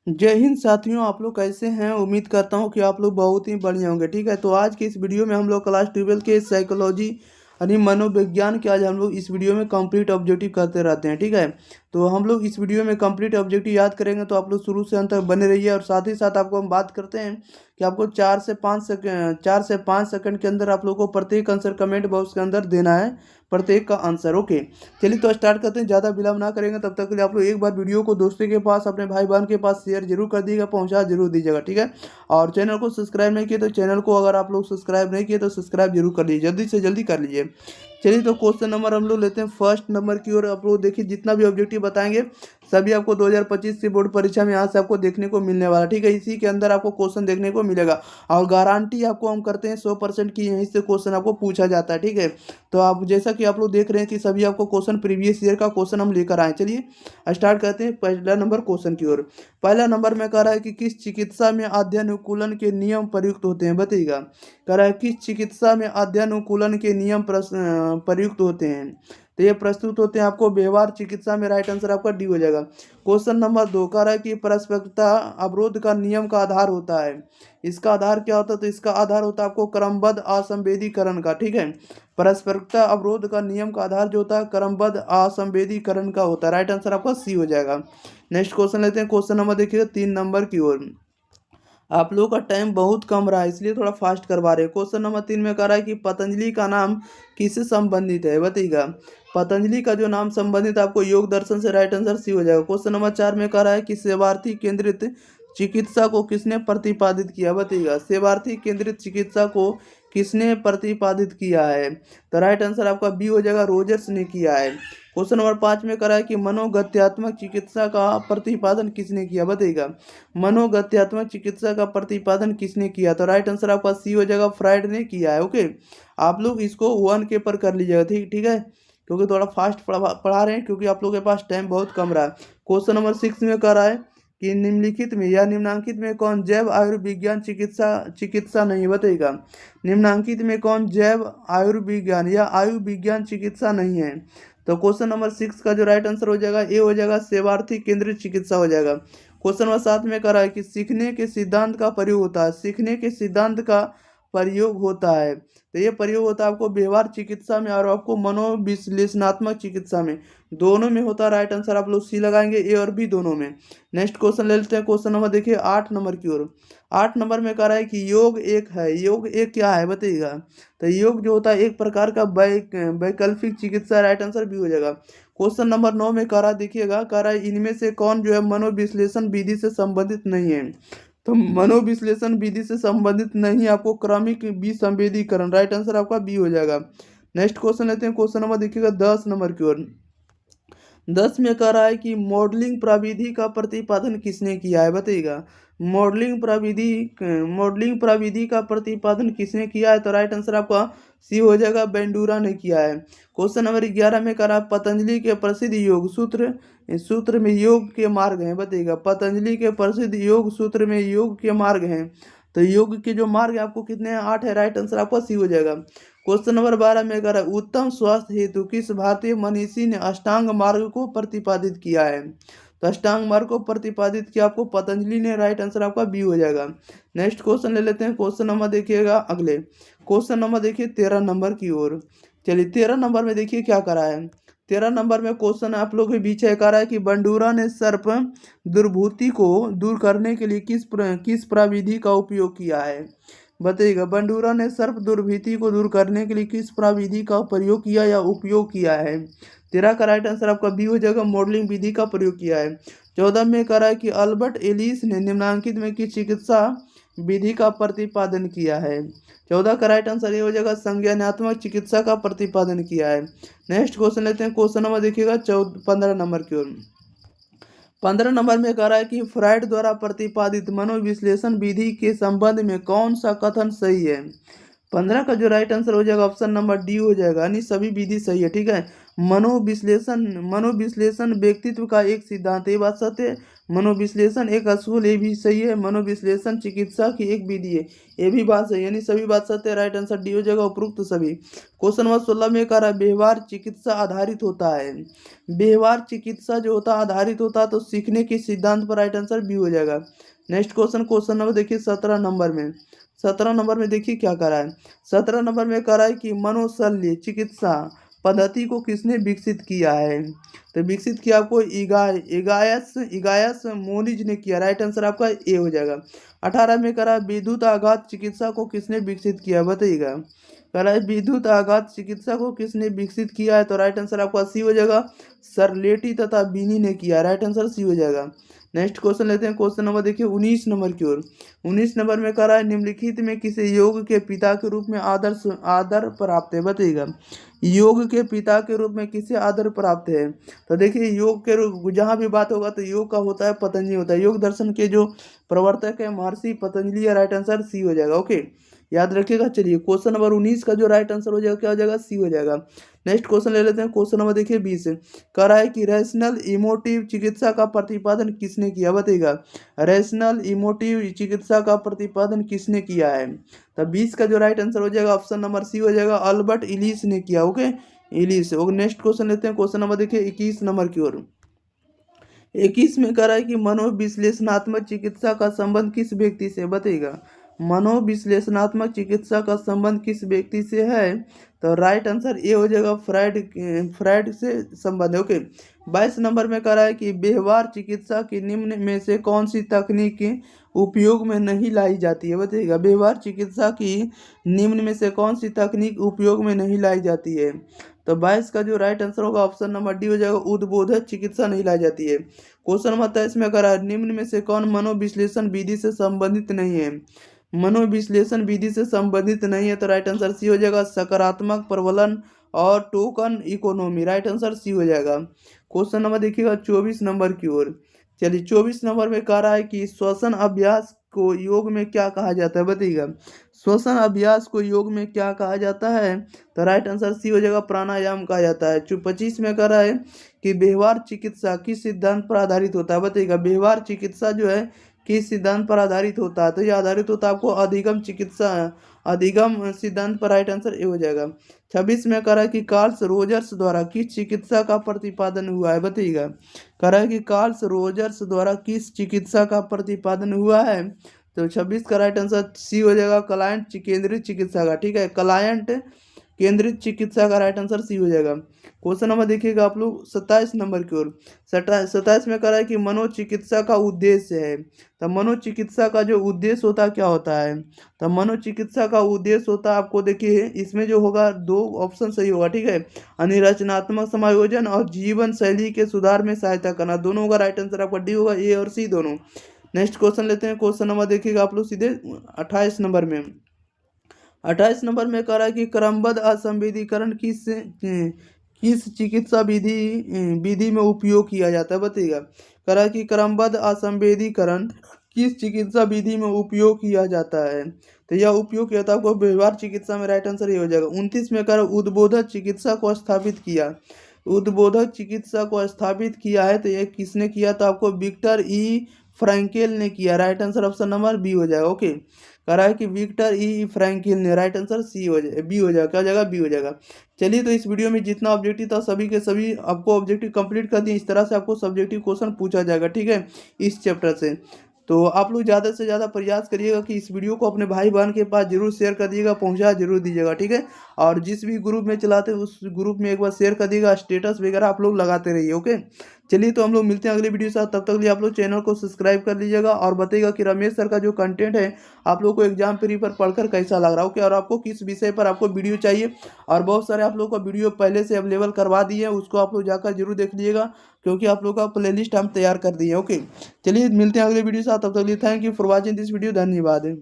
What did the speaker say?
जय हिंद साथियों, आप लोग कैसे हैं। उम्मीद करता हूं कि आप लोग बहुत ही बढ़िया होंगे। ठीक है, तो आज के इस वीडियो में हम लोग क्लास 12 के साइकोलॉजी यानी मनोविज्ञान के आज हम लोग इस वीडियो में कंप्लीट ऑब्जेक्टिव करते रहते हैं। ठीक है, तो हम लोग इस वीडियो में कंप्लीट ऑब्जेक्टिव याद करेंगे, तो आप लोग शुरू से अंत तक बने रहिए। और साथ ही साथ आपको हम बात करते हैं कि आपको 4 से 5 सेकंड के अंदर आप लोग को प्रत्येक आंसर कमेंट बॉक्स के अंदर देना है, प्रत्येक का आंसर। ओके, चलिए तो स्टार्ट करते हैं। ज़्यादा विलंब ना करेंगे, तब तक के लिए आप लोग एक बार वीडियो को दोस्तों के पास, अपने भाई बहन के पास शेयर जरूर कर दीजिएगा, पहुंचा जरूर दीजिएगा। ठीक है, और चैनल को सब्सक्राइब नहीं किए तो चैनल को, अगर आप लोग सब्सक्राइब नहीं किए तो सब्सक्राइब जरूर कर लीजिए, जल्दी से जल्दी कर लीजिए। चलिए तो क्वेश्चन नंबर हम लोग लेते हैं फर्स्ट नंबर की ओर। आप लोग देखिए, जितना भी ऑब्जेक्टिव बताएंगे सभी आपको 2025 की बोर्ड परीक्षा में यहाँ से आपको देखने को मिलने वाला। ठीक है, इसी के अंदर आपको क्वेश्चन देखने को मिलेगा, और गारंटी आपको हम करते हैं 100% की यहीं से क्वेश्चन आपको पूछा जाता है। ठीक है, तो आप जैसा कि आप लोग देख रहे हैं कि सभी आपको क्वेश्चन प्रीवियस ईयर का क्वेश्चन हम लेकर आए। चलिए स्टार्ट करते हैं पहला नंबर क्वेश्चन की ओर। पहला नंबर में कह रहा है कि किस चिकित्सा में अध्ययनुकूलन के नियम प्रयुक्त होते हैं, बताइएगा। कह रहा है किस चिकित्सा में अध्ययनुकूलन के नियम प्रयुक्त होते हैं, तो ये प्रस्तुत होते हैं आपको व्यवहार चिकित्सा में। राइट आंसर आपका डी हो जाएगा। क्वेश्चन नंबर 2 कह रहा है कि पारस्परिकता अवरोध का नियम का आधार होता है। इसका आधार क्या होता है, तो इसका आधार होता है आपको क्रमबद्ध असंवेदीकरण का। ठीक है, पारस्परिकता अवरोध का नियम का आधार जो होता है क्रमबद्ध असंवेदीकरण का होता है। राइट आंसर आपका सी हो जाएगा। नेक्स्ट क्वेश्चन लेते हैं। क्वेश्चन नंबर देखिए 3 नंबर की ओर। आप लोगों का टाइम बहुत कम रहा है, इसलिए थोड़ा फास्ट करवा रहे हैं। क्वेश्चन नंबर 3 में कह रहा है कि पतंजलि का नाम किससे संबंधित है, बताइएगा। पतंजलि का जो नाम संबंधित है आपको योग दर्शन से। राइट आंसर सी हो जाएगा। क्वेश्चन नंबर 4 में कह रहा है कि सेवार्थी केंद्रित चिकित्सा को किसने प्रतिपादित किया, बताइएगा। सेवार्थी केंद्रित चिकित्सा को किसने प्रतिपादित किया है, तो राइट आंसर आपका बी हो जाएगा, रोजर्स ने किया है। क्वेश्चन नंबर 5 में करा है कि मनोगत्यात्मक चिकित्सा का प्रतिपादन किसने किया, बताइएगा। मनोगत्यात्मक चिकित्सा का प्रतिपादन किसने किया, तो राइट आंसर आपका सी हो जाएगा, फ्राइड ने किया है। ओके, आप लोग इसको 1 के पर कर लीजिएगा। ठीक ठीक है, क्योंकि थोड़ा फास्ट पढ़ा रहे हैं, क्योंकि आप लोगों के पास टाइम बहुत कम रहा है। क्वेश्चन नंबर 6 में कह रहा है कि निम्नलिखित में या निम्नांकित में कौन जैव आयुर्विज्ञान चिकित्सा चिकित्सा नहीं, बताइएगा। निम्नांकित में कौन जैव आयुर्विज्ञान या आयुर्विज्ञान चिकित्सा नहीं है, तो क्वेश्चन नंबर 6 का जो राइट आंसर हो जाएगा ए हो जाएगा, सेवार्थी केंद्रित चिकित्सा हो जाएगा। क्वेश्चन नंबर 7 में कह रहा है कि सीखने के सिद्धांत का प्रयोग होता है। सीखने के सिद्धांत का प्रयोग होता है, तो ये प्रयोग होता है आपको व्यवहार चिकित्सा में और आपको मनोविश्लेषणात्मक चिकित्सा में, दोनों में होता है। राइट आंसर आप लोग सी लगाएंगे, ए और बी दोनों में। नेक्स्ट क्वेश्चन ले लेते हैं। क्वेश्चन नंबर देखिए 8 नंबर की ओर। 8 नंबर में कह रहा है कि योग एक है। योग एक क्या है, बताइएगा। तो योग जो होता है एक प्रकार का वैकल्पिक चिकित्सा। राइट आंसर भी हो जाएगा। क्वेश्चन नंबर 9 में कह रहा है, देखिएगा, कह रहा है इनमें से कौन जो है मनोविश्लेषण विधि से संबंधित नहीं है, तो मनोविश्लेषण विधि से संबंधित नहीं, आपको क्रमिक विसंवेदीकरण। राइट आंसर आपका बी हो जाएगा। नेक्स्ट क्वेश्चन लेते हैं। क्वेश्चन नंबर देखिएगा 10 नंबर की ओर। 10 में कह रहा है कि मॉडलिंग प्रविधि का प्रतिपादन किसने किया है, बताइएगा। मॉडलिंग प्रविधि का प्रतिपादन किसने किया है, तो राइट आंसर आपका सी हो जाएगा, बेंडूरा ने किया है। क्वेश्चन नंबर 11 में कह रहा है पतंजलि के प्रसिद्ध योग सूत्र सूत्र में योग के मार्ग हैं, बताइएगा। पतंजलि के प्रसिद्ध योग सूत्र में योग के मार्ग हैं, तो योग के जो मार्ग है आपको कितने हैं, 8 है। राइट आंसर आपका सी हो जाएगा। क्वेश्चन नंबर 12 में कह रहा है उत्तम स्वास्थ्य हेतु किस भारतीय मनीषी ने अष्टांग मार्ग को प्रतिपादित किया है, तो अष्टांग मार्ग को प्रतिपादित किया आपको पतंजलि ने। राइट आंसर आपका बी हो जाएगा। नेक्स्ट क्वेश्चन ले लेते हैं। क्वेश्चन नंबर देखिएगा अगले। क्वेश्चन नंबर देखिए 13 नंबर की ओर। चलिए 13 नंबर में देखिए क्या करा है। 13 नंबर में क्वेश्चन आप लोग के बीच है, कह रहा है कि बंडूरा ने सर्प दुर्भूति को दूर करने के लिए किस प्रविधि का उपयोग किया है, बताइएगा। बंडूरा ने सर्प दुर्भीति को दूर करने के लिए किस प्रविधि का प्रयोग किया या उपयोग किया है, 13 का राइट आंसर आपका बी हो जाएगा, मॉडलिंग विधि का प्रयोग किया है। 14 में कह रहा है कि अल्बर्ट एलिस ने निम्नांकित में किस चिकित्सा विधि का प्रतिपादन किया है, 14 का राइट आंसर ये हो जाएगा, संज्ञानात्मक चिकित्सा का प्रतिपादन किया है। नेक्स्ट क्वेश्चन लेते हैं। क्वेश्चन नंबर देखिएगा 15 नंबर की ओर। 15 नंबर में कह रहा है कि फ्राइड द्वारा प्रतिपादित मनोविश्लेषण विधि के संबंध में कौन सा कथन सही है, 15 का जो राइट आंसर हो जाएगा ऑप्शन नंबर डी हो जाएगा, यानी सभी विधि सही है। ठीक है, मनोविश्लेषण व्यक्तित्व का एक सिद्धांत, ये बात सत्य है। मनोविश्लेषण एक असूल, ये भी सही है। मनोविश्लेषण चिकित्सा की एक विधि है, ये भी बात सही है, यानी सभी बात सत्य है। राइट आंसर डी हो जाएगा, उपरोक्त सभी। क्वेश्चन नंबर 16 में कह रहा है व्यवहार चिकित्सा आधारित होता है। व्यवहार चिकित्सा जो होता है आधारित होता है तो सीखने के सिद्धांत पर राइट आंसर बी हो जाएगा। नेक्स्ट क्वेश्चन नंबर देखिए 17 नंबर में। 17 नंबर में देखिए क्या कह रहा है। 17 नंबर में कह रहा है कि मनोशल्य चिकित्सा पद्धति को किसने विकसित किया है। तो विकसित किया आपको इगायस मोनिज ने किया। राइट आंसर आपका ए हो जाएगा। 18 में कह रहा है विद्युत आघात चिकित्सा को किसने विकसित किया, बताइएगा। कह रहा है विद्युत आघात चिकित्सा को किसने विकसित किया है, तो राइट आंसर आपका सी हो जाएगा। सरलेटी तथा बीनी ने किया। राइट आंसर सी हो जाएगा। नेक्स्ट क्वेश्चन लेते हैं। क्वेश्चन नंबर देखिए 19 नंबर की ओर। 19 नंबर में कह रहा है निम्नलिखित में किसे योग के पिता के रूप में आदर प्राप्त है, बताइएगा। योग के पिता के रूप में किसे आदर प्राप्त है, तो देखिए योग के रूप जहाँ भी बात होगा तो योग का होता है पतंजलि होता है। योग दर्शन के जो प्रवर्तक है महर्षि पतंजलि है। राइट आंसर सी हो जाएगा। ओके, याद रखिएगा। चलिए क्वेश्चन नंबर 19 का जो राइट आंसर हो जाएगा क्या हो जाएगा, सी हो जाएगा। नेक्स्ट क्वेश्चन ले लेते हैं। क्वेश्चन नंबर देखिए 20 कह रहा है कि रैशनल इमोटिव चिकित्सा का प्रतिपादन किसने किया, बताइएगा। रैशनल इमोटिव चिकित्सा का प्रतिपादन किसने किया है, तब 20 का जो राइट आंसर हो जाएगा ऑप्शन नंबर सी हो जाएगा, अल्बर्ट इलिस ने किया। ओके, इलिस। नेक्स्ट क्वेश्चन लेते हैं। क्वेश्चन नंबर देखिए 21 नंबर की ओर। 21 में कह रहा है कि मनोविश्लेषणात्मक चिकित्सा का संबंध किस व्यक्ति से, बताइएगा। मनोविश्लेषणात्मक चिकित्सा का संबंध किस व्यक्ति से है, तो राइट आंसर ए हो जाएगा, फ्राइड से संबंध है। ओके, 22 नंबर में कह रहा है कि व्यवहार चिकित्सा की निम्न में से कौन सी तकनीक उपयोग में नहीं लाई जाती है, बताइएगा। व्यवहार चिकित्सा की निम्न में से कौन सी तकनीक उपयोग में नहीं लाई जाती है, तो 22 का जो राइट आंसर होगा ऑप्शन नंबर डी हो जाएगा, उद्बोधक चिकित्सा नहीं लाई जाती है। क्वेश्चन नंबर 23 में कह रहा है निम्न में से कौन मनोविश्लेषण विधि से संबंधित नहीं है। मनोविश्लेषण विधि से संबंधित नहीं है, तो राइट आंसर सी हो जाएगा, सकारात्मक प्रबलन और token economy. Right answer C हो जाएगा। क्वेश्चन नंबर देखिएगा 24 नंबर की ओर। चलिए 24 नंबर में कह रहा है कि श्वसन अभ्यास को योग में क्या कहा जाता है, बताइएगा। श्वसन अभ्यास को योग में क्या कहा जाता है, तो राइट आंसर सी हो जाएगा, प्राणायाम कहा जाता है। 25 में कह रहा है कि व्यवहार चिकित्सा किस सिद्धांत पर आधारित होता है, बताइएगा। व्यवहार चिकित्सा जो है किस सिद्धांत पर आधारित होता है, तो ये आधारित होता है आपको अधिगम सिद्धांत पर। राइट आंसर ए हो जाएगा। 26 में कह रहा है कि कार्ल्स रोजर्स द्वारा किस चिकित्सा का प्रतिपादन हुआ है, बताइएगा। कह रहा है कि कार्ल्स रोजर्स द्वारा किस चिकित्सा का प्रतिपादन हुआ है, तो 26 का राइट आंसर सी हो जाएगा, क्लाइंट केंद्रित चिकित्सा का। ठीक है, क्लाइंट केंद्रित चिकित्सा का राइट आंसर सी हो जाएगा। क्वेश्चन नंबर देखिएगा आप लोग 27 नंबर की ओर। 27 में कह रहा है कि मनोचिकित्सा का उद्देश्य है, तो मनोचिकित्सा का जो उद्देश्य होता है क्या होता है, तो मनोचिकित्सा का उद्देश्य होता है आपको देखिए इसमें जो होगा दो ऑप्शन सही होगा। ठीक है, रचनात्मक समायोजन और जीवन शैली के सुधार में सहायता करना, दोनों होगा। राइट आंसर आपका डी होगा, ए और सी दोनों। नेक्स्ट क्वेश्चन लेते हैं। क्वेश्चन नंबर देखिएगा आप लोग सीधे 28 नंबर में। 28 नंबर में कह रहा है कि क्रमबद्ध असंवेदीकरण किस चिकित्सा विधि में उपयोग किया जाता है, बताइएगा। कह रहा है कि क्रमबद्ध असंवेदीकरण किस चिकित्सा विधि में उपयोग किया जाता है, तो यह उपयोग किया था आपको व्यवहार चिकित्सा में। राइट आंसर ये हो जाएगा। 29 में कह रहा है उद्बोधक चिकित्सा को स्थापित किया। उद्बोधक चिकित्सा को स्थापित किया है, तो ये किसने किया, तो आपको विक्टर ई फ्रैंकेल ने किया। Right answer option number B हो जाएगा। ओके, कह रहा है कि विक्टर ई फ्रैंकिल ने। राइट आंसर सी हो जाए, बी हो जाएगा। क्या हो जाएगा, बी हो जाएगा। चलिए, तो इस वीडियो में जितना ऑब्जेक्टिव था सभी के सभी आपको ऑब्जेक्टिव कंप्लीट कर दिए। इस तरह से आपको सब्जेक्टिव क्वेश्चन पूछा जाएगा, ठीक है, इस चैप्टर से। तो आप लोग ज़्यादा से ज़्यादा प्रयास करिएगा कि इस वीडियो को अपने भाई बहन के पास जरूर शेयर कर दिएगा, पहुंचा जरूर दीजिएगा, ठीक है। और जिस भी ग्रुप में चलाते हैं उस ग्रुप में एक बार शेयर कर दिएगा, स्टेटस वगैरह आप लोग लगाते रहिए। ओके, चलिए, तो हम लोग मिलते हैं अगले वीडियो के साथ। तब तक लिए आप लोग चैनल को सब्सक्राइब कर लीजिएगा और बताइएगा कि रमेश सर का जो कंटेंट है आप लोग को एग्जाम पेपर पढ़कर कैसा लग रहा है। ओके, और आपको किस विषय पर आपको वीडियो चाहिए, और बहुत सारे आप लोग को वीडियो पहले से अवेलेबल करवा दिए हैं, उसको आप लोग जाकर जरूर देख लीजिएगा, क्योंकि आप लोग का प्लेलिस्ट हम तैयार कर दिए। ओके, चलिए मिलते हैं अगले वीडियो के साथ। तब तक लिए thank you for watching this video. धन्यवाद।